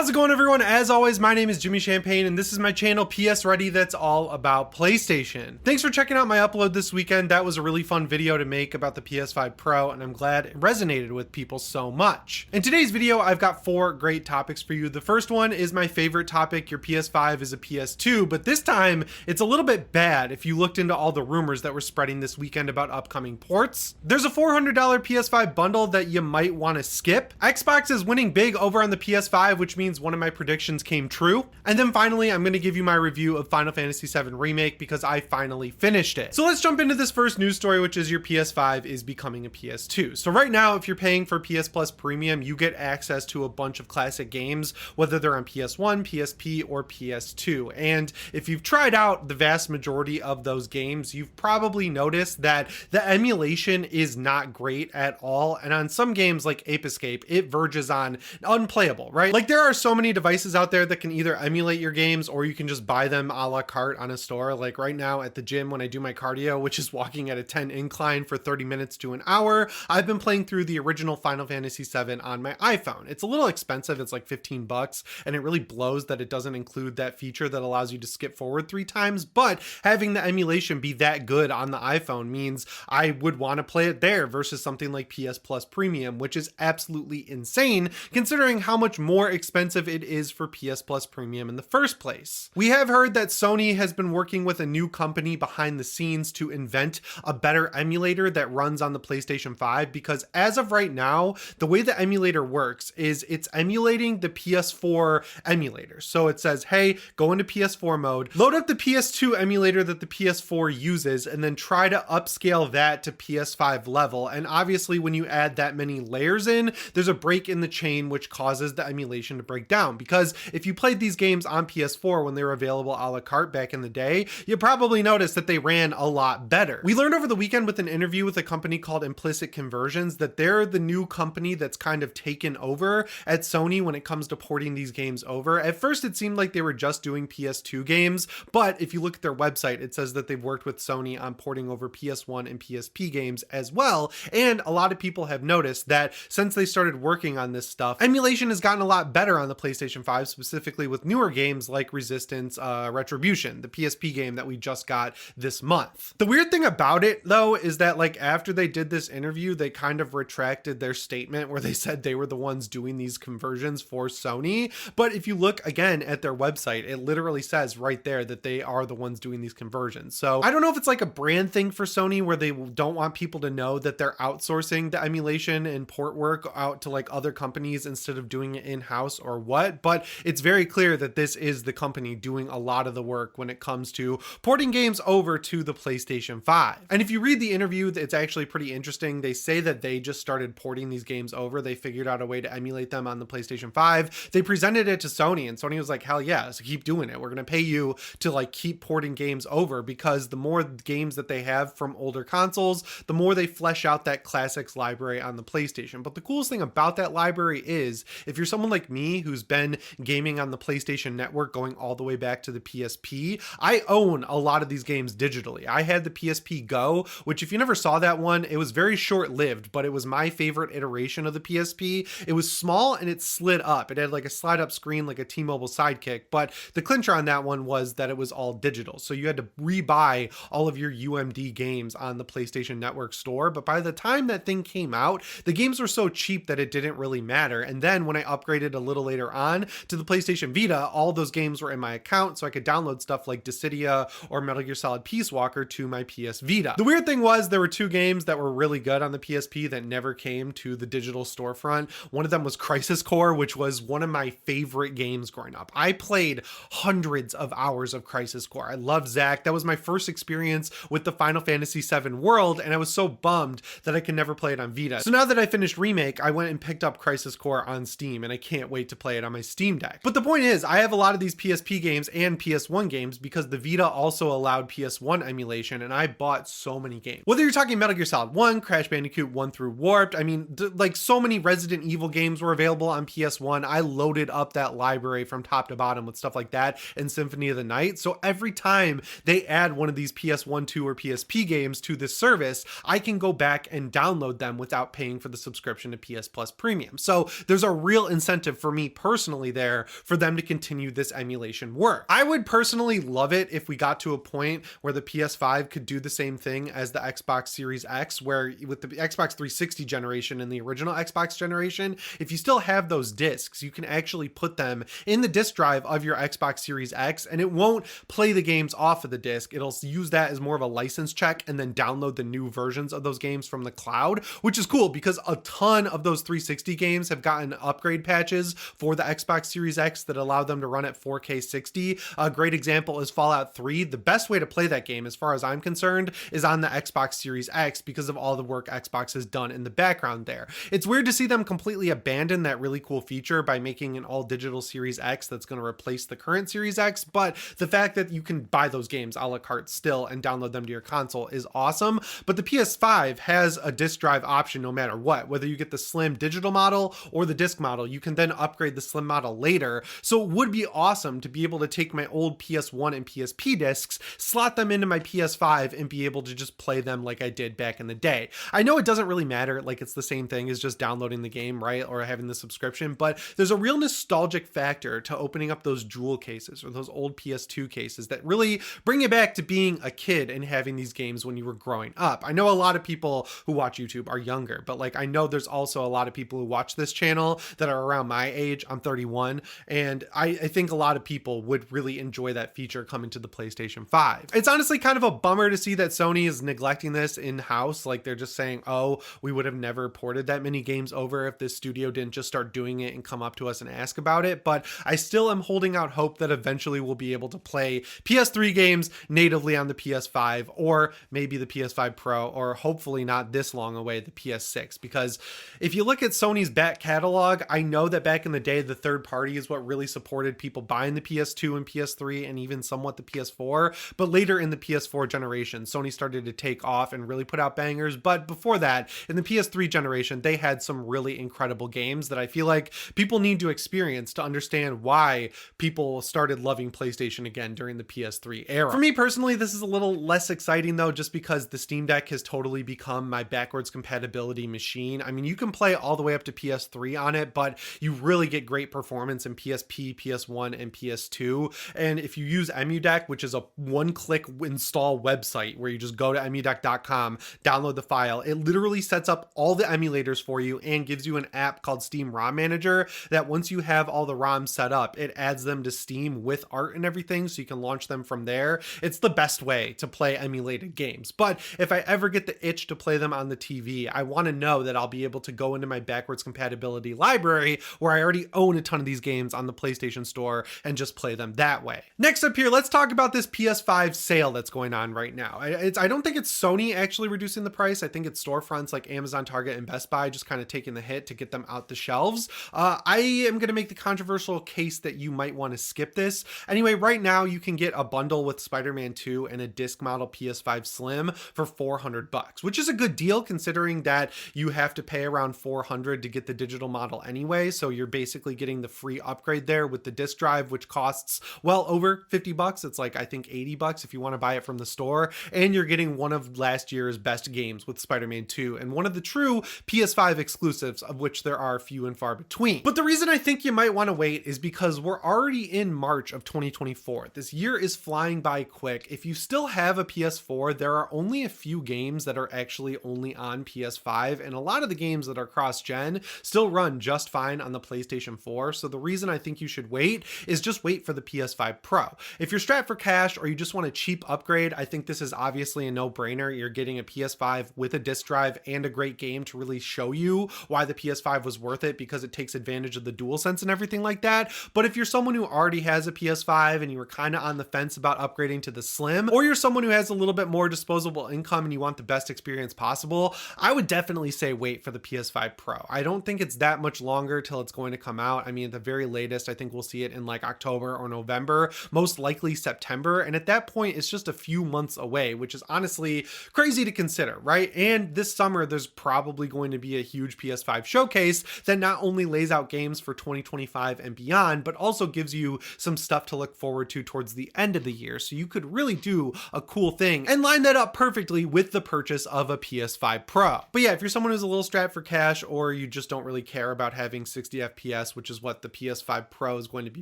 How's it going, everyone? As always, my name is Jimmy Champagne and this is my channel PSReady that's all about PlayStation. Thanks for checking out my upload this weekend. That was a really fun video to make about the PS5 Pro and I'm glad it resonated with people so much. In today's video, I've got 4 great topics for you. The first one is my favorite topic. Your PS5 is a PS2, but this time it's a little bit bad if you looked into all the rumors that were spreading this weekend about upcoming ports. There's a $400 PS5 bundle that you might want to skip. Xbox is winning big over on the PS5, which means one of my predictions came true. And then finally, I'm going to give you my review of Final Fantasy VII Remake because I finally finished it. So let's jump into this first news story, which is your PS5 is becoming a PS2. So right now, if you're paying for PS Plus Premium, you get access to a bunch of classic games, whether they're on PS1, PSP, or PS2. And if you've tried out the vast majority of those games, you've probably noticed that the emulation is not great at all. And on some games like Ape Escape, it verges on unplayable, right? Like there are so many devices out there that can either emulate your games or you can just buy them a la carte on a store. Like right now at the gym when I do my cardio, which is walking at a 10 incline for 30 minutes to an hour, I've been playing through the original Final Fantasy VII on my iPhone. It's a little expensive. It's like 15 bucks and it really blows that it doesn't include that feature that allows you to skip forward 3 times. But having the emulation be that good on the iPhone means I would want to play it there versus something like PS Plus Premium, which is absolutely insane considering how much more expensive it is for PS Plus Premium in the first place. We have heard that Sony has been working with a new company behind the scenes to invent a better emulator that runs on the PlayStation 5 because as of right now, the way the emulator works is it's emulating the PS4 emulator. So it says, hey, go into PS4 mode, load up the PS2 emulator that the PS4 uses, and then try to upscale that to PS5 level. And obviously when you add that many layers in, there's a break in the chain which causes the emulation to break down. Because if you played these games on PS4 when they were available a la carte back in the day, you probably noticed that they ran a lot better. We learned over the weekend with an interview with a company called Implicit Conversions that they're the new company that's kind of taken over at Sony when it comes to porting these games over. At first it seemed like they were just doing PS2 games, but if you look at their website, it says that they've worked with Sony on porting over PS1 and PSP games as well. And a lot of people have noticed that since they started working on this stuff, emulation has gotten a lot better on the PlayStation 5, specifically with newer games like Resistance Retribution, the PSP game that we just got this month. The weird thing about it though is that like after they did this interview, they kind of retracted their statement where they said they were the ones doing these conversions for Sony. But if you look again at their website, it literally says right there that they are the ones doing these conversions. So I don't know if it's like a brand thing for Sony where they don't want people to know that they're outsourcing the emulation and port work out to like other companies instead of doing it in-house or what, but it's very clear that this is the company doing a lot of the work when it comes to porting games over to the PlayStation 5. And if you read the interview, it's actually pretty interesting. They say that they just started porting these games over. They figured out a way to emulate them on the PlayStation 5. They presented it to Sony and Sony was like, hell yeah, so keep doing it. We're going to pay you to like keep porting games over because the more games that they have from older consoles, the more they flesh out that classics library on the PlayStation. But the coolest thing about that library is if you're someone like me who's been gaming on the PlayStation Network going all the way back to the PSP, I own a lot of these games digitally. I had the PSP Go, which if you never saw that one, it was very short-lived, but it was my favorite iteration of the PSP. It was small and it slid up. It had like a slide up screen like a T-Mobile Sidekick, but the clincher on that one was that it was all digital. So you had to rebuy all of your UMD games on the PlayStation Network store. But by the time that thing came out, the games were so cheap that it didn't really matter. And then when I upgraded a little later on to the PlayStation Vita, all those games were in my account so I could download stuff like Dissidia or Metal Gear Solid Peace Walker to my PS Vita. The weird thing was there were 2 games that were really good on the PSP that never came to the digital storefront. One of them was Crisis Core, which was one of my favorite games growing up. I played hundreds of hours of Crisis Core. I loved Zack. That was my first experience with the Final Fantasy VII world, and I was so bummed that I could never play it on Vita. So now that I finished Remake, I went and picked up Crisis Core on Steam, and I can't wait to play it on my Steam Deck. But the point is, I have a lot of these PSP games and PS1 games because the Vita also allowed PS1 emulation, and I bought so many games. Whether you're talking Metal Gear Solid 1, Crash Bandicoot 1 through Warped, I mean, like so many Resident Evil games were available on PS1. I loaded up that library from top to bottom with stuff like that and Symphony of the Night. So every time they add one of these PS1, 2, or PSP games to this service, I can go back and download them without paying for the subscription to PS Plus Premium. So there's a real incentive for me personally there for them to continue this emulation work. I would personally love it if we got to a point where the PS5 could do the same thing as the Xbox Series X, where with the Xbox 360 generation and the original Xbox generation, if you still have those discs, you can actually put them in the disk drive of your Xbox Series X, and it won't play the games off of the disc. It'll use that as more of a license check and then download the new versions of those games from the cloud, which is cool because a ton of those 360 games have gotten upgrade patches for the Xbox Series X that allow them to run at 4K 60. A great example is Fallout 3. The best way to play that game, as far as I'm concerned, is on the Xbox Series X because of all the work Xbox has done in the background there. It's weird to see them completely abandon that really cool feature by making an all digital Series X that's going to replace the current Series X, but the fact that you can buy those games a la carte still and download them to your console is awesome. But the PS5 has a disc drive option no matter what, whether you get the slim digital model or the disc model. You can then upgrade the slim model later. So it would be awesome to be able to take my old PS1 and PSP discs, slot them into my PS5, and be able to just play them like I did back in the day. I know it doesn't really matter, like it's the same thing as just downloading the game, right? Or having the subscription, but there's a real nostalgic factor to opening up those jewel cases or those old PS2 cases that really bring you back to being a kid and having these games when you were growing up. I know a lot of people who watch YouTube are younger, but like I know there's also a lot of people who watch this channel that are around my age. I'm 31, and I think a lot of people would really enjoy that feature coming to the PlayStation 5. It's honestly kind of a bummer to see that Sony is neglecting this in-house. Like they're just saying, oh, we would have never ported that many games over if this studio didn't just start doing it and come up to us and ask about it. But I still am holding out hope that eventually we'll be able to play PS3 games natively on the PS5, or maybe the PS5 Pro, or hopefully not this long away, the PS6. Because if you look at Sony's back catalog, I know that back in the day, the third party is what really supported people buying the PS2 and PS3 and even somewhat the PS4. But later in the PS4 generation, Sony started to take off and really put out bangers. But before that, in the PS3 generation, they had some really incredible games that I feel like people need to experience to understand why people started loving PlayStation again during the PS3 era. For me personally, this is a little less exciting though, just because the Steam Deck has totally become my backwards compatibility machine. I mean, you can play all the way up to PS3 on it, but you really get great performance in PSP, PS1, and PS2. And if you use EmuDeck, which is a one-click install website where you just go to emudeck.com, download the file, it literally sets up all the emulators for you and gives you an app called Steam ROM Manager that once you have all the ROMs set up, it adds them to Steam with art and everything so you can launch them from there. It's the best way to play emulated games. But if I ever get the itch to play them on the TV, I want to know that I'll be able to go into my backwards compatibility library where I already own a ton of these games on the PlayStation Store and just play them that way. Next up here, let's talk about this PS5 sale that's going on right now. I don't think it's Sony actually reducing the price. I think it's storefronts like Amazon, Target, and Best Buy just kind of taking the hit to get them out the shelves. I am going to make the controversial case that you might want to skip this. Anyway, right now you can get a bundle with Spider-Man 2 and a disc model PS5 Slim for $400, which is a good deal considering that you have to pay around $400 to get the digital model anyway. So you're basically getting the free upgrade there with the disc drive, which costs well over $50. It's like, I think $80 if you want to buy it from the store. And you're getting one of last year's best games with Spider-Man 2 and one of the true PS5 exclusives, of which there are few and far between. But the reason I think you might want to wait is because we're already in March of 2024. This year is flying by quick. If you still have a PS4, there are only a few games that are actually only on PS5, and a lot of the games that are cross-gen still run just fine on the PlayStation 4. So the reason I think you should wait is just wait for the PS5 Pro. If you're strapped for cash or you just want a cheap upgrade, I think this is obviously a no-brainer. You're getting a PS5 with a disc drive and a great game to really show you why the PS5 was worth it, because it takes advantage of the DualSense and everything like that. But if you're someone who already has a PS5 and you were kind of on the fence about upgrading to the Slim, or you're someone who has a little bit more disposable income and you want the best experience possible, I would definitely say wait for the PS5 Pro. I don't think it's that much longer till it's going to come out. I mean, at the very latest, I think we'll see it in like October or November, most likely September. And at that point, it's just a few months away, which is honestly crazy to consider, right? And this summer, there's probably going to be a huge PS5 showcase that not only lays out games for 2025 and beyond, but also gives you some stuff to look forward to towards the end of the year. So you could really do a cool thing and line that up perfectly with the purchase of a PS5 Pro. But yeah, if you're someone who's a little strapped for cash, or you just don't really care about having 60 FPS FPS, which is what the PS5 Pro is going to be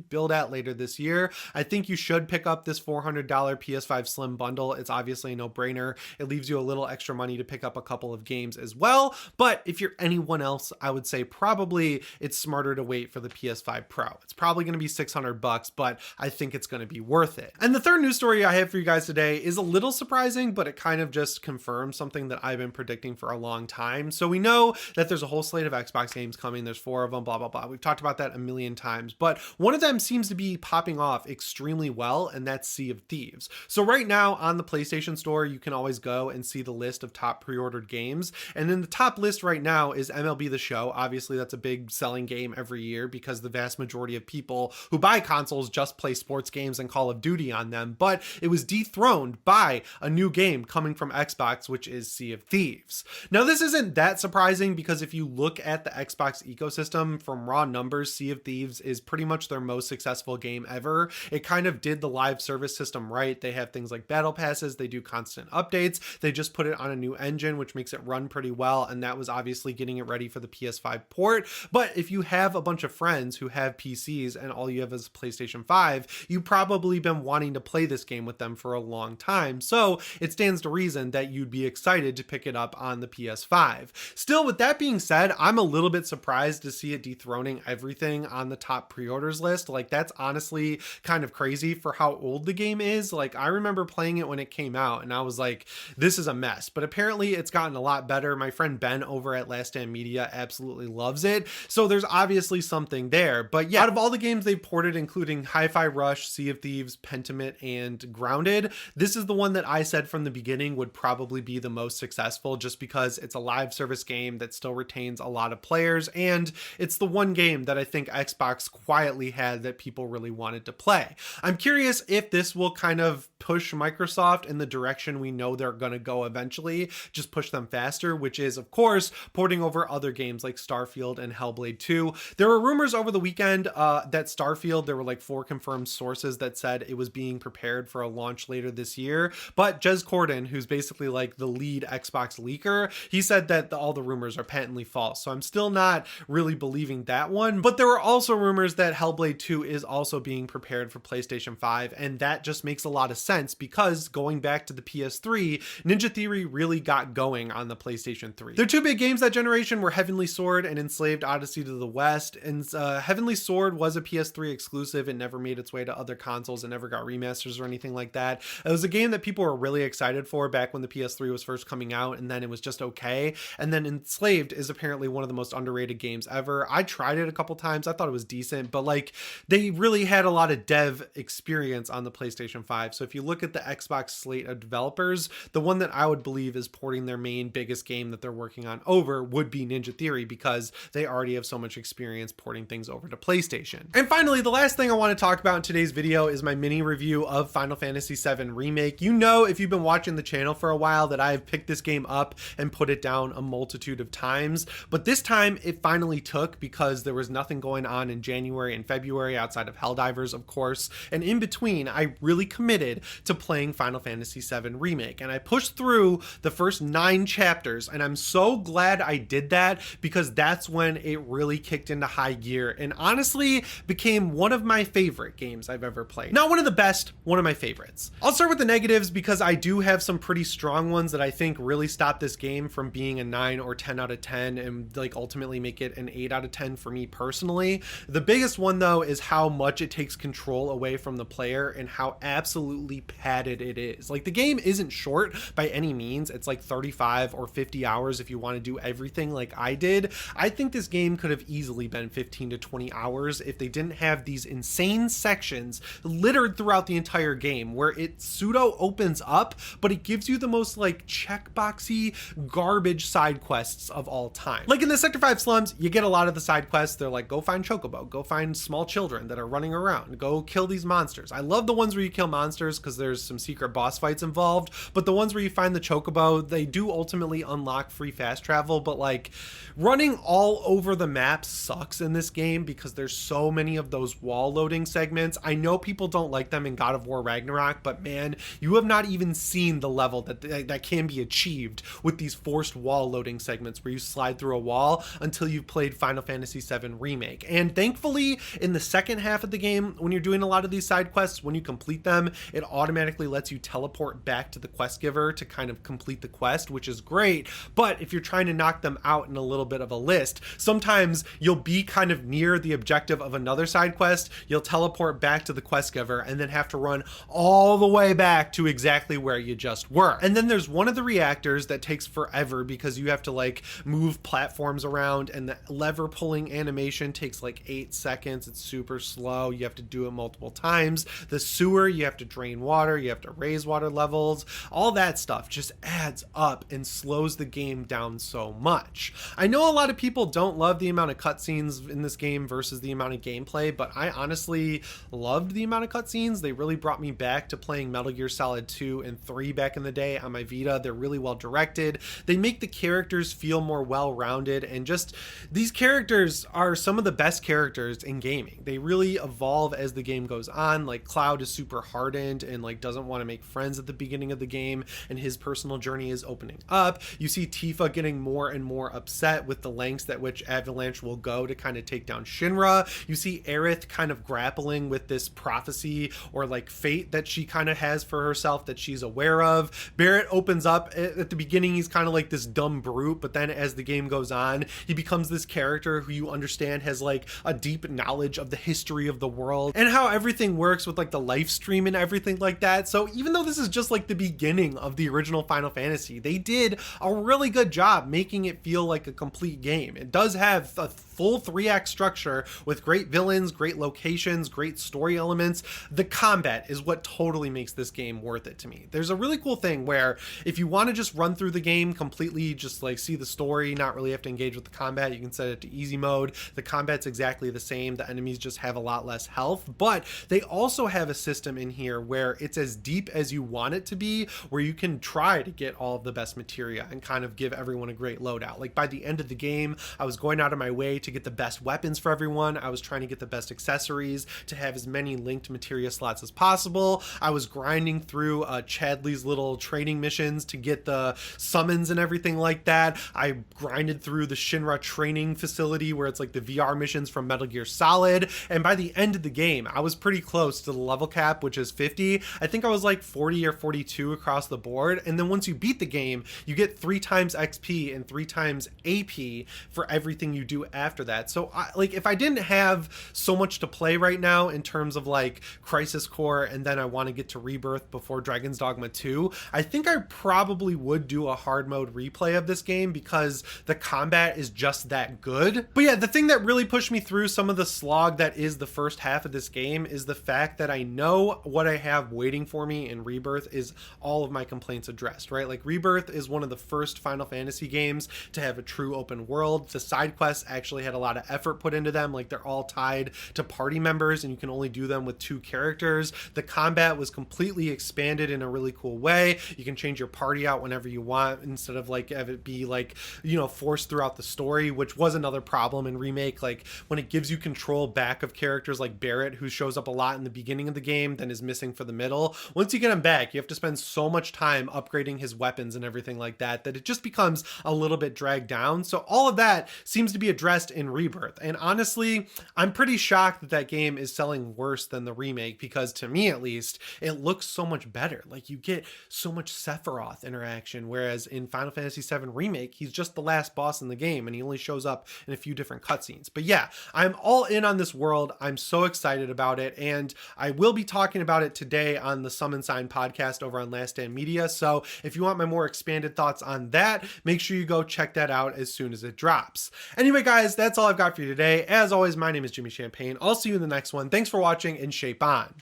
billed at later this year, I think you should pick up this $400 PS5 Slim bundle. It's obviously a no-brainer. It leaves you a little extra money to pick up a couple of games as well. But if you're anyone else, I would say probably it's smarter to wait for the PS5 Pro. It's probably going to be $600, but I think it's going to be worth it. And the third news story I have for you guys today is a little surprising, but it kind of just confirms something that I've been predicting for a long time. So we know that there's a whole slate of Xbox games coming. There's 4 of them, blah, blah, blah. We've talked about that a million times, but one of them seems to be popping off extremely well, and that's Sea of Thieves. So right now on the PlayStation Store, you can always go and see the list of top pre-ordered games. And in the top list right now is MLB The Show. Obviously, that's a big selling game every year because the vast majority of people who buy consoles just play sports games and Call of Duty on them. But it was dethroned by a new game coming from Xbox, which is Sea of Thieves. Now, this isn't that surprising because if you look at the Xbox ecosystem from raw numbers, Sea of Thieves is pretty much their most successful game ever. It kind of did the live service system right. They have things like battle passes. They do constant updates. They just put it on a new engine, which makes it run pretty well. And that was obviously getting it ready for the PS5 port. But if you have a bunch of friends who have PCs and all you have is PlayStation 5, you've probably been wanting to play this game with them for a long time. So it stands to reason that you'd be excited to pick it up on the PS5. Still, with that being said, I'm a little bit surprised to see it dethroning everything on the top pre-orders list. Like, that's honestly kind of crazy for how old the game is. Like, I remember playing it when it came out and I was like, this is a mess, but apparently it's gotten a lot better. My friend Ben over at Last Stand Media absolutely loves it. So there's obviously something there. But yeah, out of all the games they've ported, including Hi-Fi Rush, Sea of Thieves, Pentiment, and Grounded, this is the one that I said from the beginning would probably be the most successful just because it's a live service game that still retains a lot of players. And it's the one game that I think Xbox quietly had that people really wanted to play. I'm curious if this will kind of push Microsoft in the direction we know they're going to go eventually, just push them faster, which is of course porting over other games like Starfield and Hellblade 2. There were rumors over the weekend that Starfield, there were like 4 confirmed sources that said it was being prepared for a launch later this year, but Jez Corden, who's basically like the lead Xbox leaker, he said that all the rumors are patently false. So I'm still not really believing that one, but there were also rumors that Hellblade 2 is also being prepared for PlayStation 5, and that just makes a lot of sense because going back to the PS3, Ninja Theory really got going on the PlayStation 3. Their 2 big games that generation were Heavenly Sword and Enslaved Odyssey to the West, and Heavenly Sword was a PS3 exclusive. It never made its way to other consoles. It never got remasters or anything like that. It was a game that people were really excited for back when the PS3 was first coming out, and then it was just okay. And then Enslaved is apparently one of the most underrated games ever. I tried it a couple times. I thought it was decent, but like they really had a lot of dev experience on the PlayStation 5. So if you look at the Xbox slate of developers, the one that I would believe is porting their main biggest game that they're working on over would be Ninja Theory because they already have so much experience porting things over to PlayStation. And finally, the last thing I want to talk about in today's video is my mini review of Final Fantasy VII Remake. You know, if you've been watching the channel for a while, that I've picked this game up and put it down a multitude of times, but this time it finally took because there was nothing going on in January and February outside of Helldivers, of course, and in between I really committed to playing Final Fantasy VII Remake, and I pushed through the first 9 chapters, and I'm so glad I did that because that's when it really kicked into high gear and honestly became one of my favorite games I've ever played. Not one of the best, one of my favorites. I'll start with the negatives because I do have some pretty strong ones that I think really stop this game from being a 9 or 10 out of 10 and like ultimately make it an 8 out of 10 for me personally. The biggest one though is how much it takes control away from the player and how absolutely padded it is. Like the game isn't short by any means. It's like 35 or 50 hours if you want to do everything like I did. I think this game could have easily been 15 to 20 hours if they didn't have these insane sections littered throughout the entire game where it pseudo opens up, but it gives you the most like checkboxy garbage side quests of all time. Like in the Sector 5 slums, you get a lot of the side quests. They're like, go find Chocobo, go find small children that are running around, go kill these monsters. I love the ones where you kill monsters because there's some secret boss fights involved, but the ones where you find the Chocobo, they do ultimately unlock free fast travel, but like running all over the map sucks in this game because there's so many of those wall loading segments. I know people don't like them in God of War Ragnarok, but man, you have not even seen the level that can be achieved with these forced wall loading segments where you slide through a wall until you've played Final Fantasy VII 7 Remake. And thankfully, in the second half of the game, when you're doing a lot of these side quests, when you complete them, it automatically lets you teleport back to the quest giver to kind of complete the quest, which is great. But if you're trying to knock them out in a little bit of a list, sometimes you'll be kind of near the objective of another side quest, you'll teleport back to the quest giver, and then have to run all the way back to exactly where you just were. And then there's one of the reactors that takes forever because you have to like move platforms around, and the lever pulling animation takes like 8 seconds. It's super slow. You have to do it multiple times. The sewer, you have to drain water, you have to raise water levels. All that stuff just adds up and slows the game down so much. I know a lot of people don't love the amount of cutscenes in this game versus the amount of gameplay, but I honestly loved the amount of cutscenes. They really brought me back to playing Metal Gear Solid 2 and 3 back in the day on my Vita. They're really well directed. They make the characters feel more well-rounded, and just these characters are some of the best characters in gaming. They really evolve as the game goes on. Like Cloud is super hardened and like doesn't want to make friends at the beginning of the game, and his personal journey is opening up. You see Tifa getting more and more upset with the lengths at which Avalanche will go to kind of take down Shinra. You see Aerith kind of grappling with this prophecy or like fate that she kind of has for herself that she's aware of. Barrett opens up at the beginning. He's kind of like this dumb brute, but then as the game goes on, he becomes this character who you understand has like a deep knowledge of the history of the world and how everything works with like the life stream and everything like that. So even though this is just like the beginning of the original Final Fantasy, they did a really good job making it feel like a complete game. It does have a full 3-act structure with great villains, great locations, great story elements. The combat is what totally makes this game worth it to me. There's a really cool thing where if you want to just run through the game completely, just like see the story, not really have to engage with the combat, you can set it to easy mode. The combat's exactly the same. The enemies just have a lot less health, but they also have a system in here where it's as deep as you want it to be, where you can try to get all of the best materia and kind of give everyone a great loadout. Like by the end of the game, I was going out of my way to get the best weapons for everyone. I was trying to get the best accessories to have as many linked materia slots as possible. I was grinding through Chadley's little training missions to get the summons and everything like that. I grinded through the Shinra training facility where it's like the VR missions from Metal Gear Solid. And by the end of the game, I was pretty close to the level cap, which is 50. I think I was like 40 or 42 across the board. And then once you beat the game, you get 3 times XP and 3 times AP for everything you do after that. So like if I didn't have so much to play right now in terms of like Crisis Core, and then I want to get to Rebirth before Dragon's Dogma 2, I think I probably would do a hard mode replay of this game because the combat is just that good. But yeah, the thing that really pushed me through some of the slog that is the first half of this game is the fact that I know what I have waiting for me in Rebirth is all of my complaints addressed, right? Like Rebirth is one of the first Final Fantasy games to have a true open world. The side quests actually had a lot of effort put into them. Like they're all tied to party members and you can only do them with 2 characters. The combat was completely expanded in a really cool way. You can change your party out whenever you want instead of like have it be like, you know, forced throughout the story, which was another problem in Remake. Like when it gives you control back of characters like Barrett, who shows up a lot in the beginning of the game, then is missing for the middle. Once you get him back, you have to spend so much time upgrading his weapons and everything like that, that it just becomes a little bit dragged down. So all of that seems to be addressed in Rebirth. And honestly, I'm pretty shocked that that game is selling worse than the remake, because to me at least, it looks so much better. Like you get so much Sephiroth interaction, whereas in Final Fantasy VII Remake, he's just the last boss in the game and he only shows up in a few different cutscenes. But yeah, I'm all in on this world. I'm so excited about it, and I will be talking about it today on the Summon Sign podcast over on Last Stand Media. So if you want my more expanded thoughts on that, make sure you go check that out as soon as it drops. Anyway, guys, that's all I've got for you today. As always, my name is Jimmy Champagne. I'll see you in the next one. Thanks for watching, and shape on.